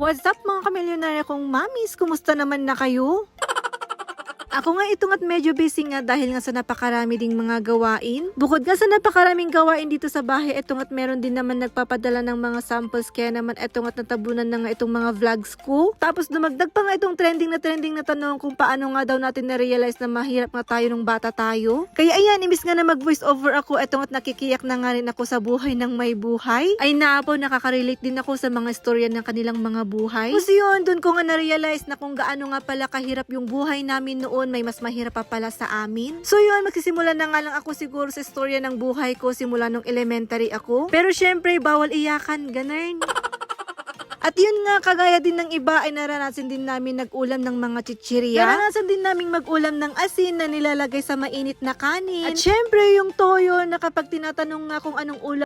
What's up mga kamilyonarya kong mamis? Kumusta naman na kayo? Ako nga itong at medyo busy nga dahil nga sa napakarami ding mga gawain. Bukod nga sa napakaraming gawain dito sa bahay, itong at meron din naman nagpapadala ng mga samples, kaya naman itong at natabunan na nga itong mga vlogs ko. Tapos dumagdag pa nga itong trending na tanong kung paano nga daw natin na-realize na mahirap nga tayo nung bata tayo. Kaya ayan, imbis nga na mag-voice over ako, itong at nakikiyak na nga rin ako sa buhay ng may buhay. Ay naapo, nakaka-relate din ako sa mga istorya ng kanilang mga buhay. Kasi yun, dun ko nga na-realize na kung gaano nga pala kahirap yung buhay namin noon, may mas mahirap pa pala sa amin. So yun, magsisimula na nga lang ako siguro sa istorya ng buhay ko simula nung elementary ako. Pero syempre, bawal iyakan, ganun. At yun nga, kagaya din ng iba ay naranasan din namin nag-ulam ng mga chichirya. Naranasan din namin mag-ulam ng asin na nilalagay sa mainit na kanin. At syempre, yung toyo na kapag tinatanong nga kung anong ulam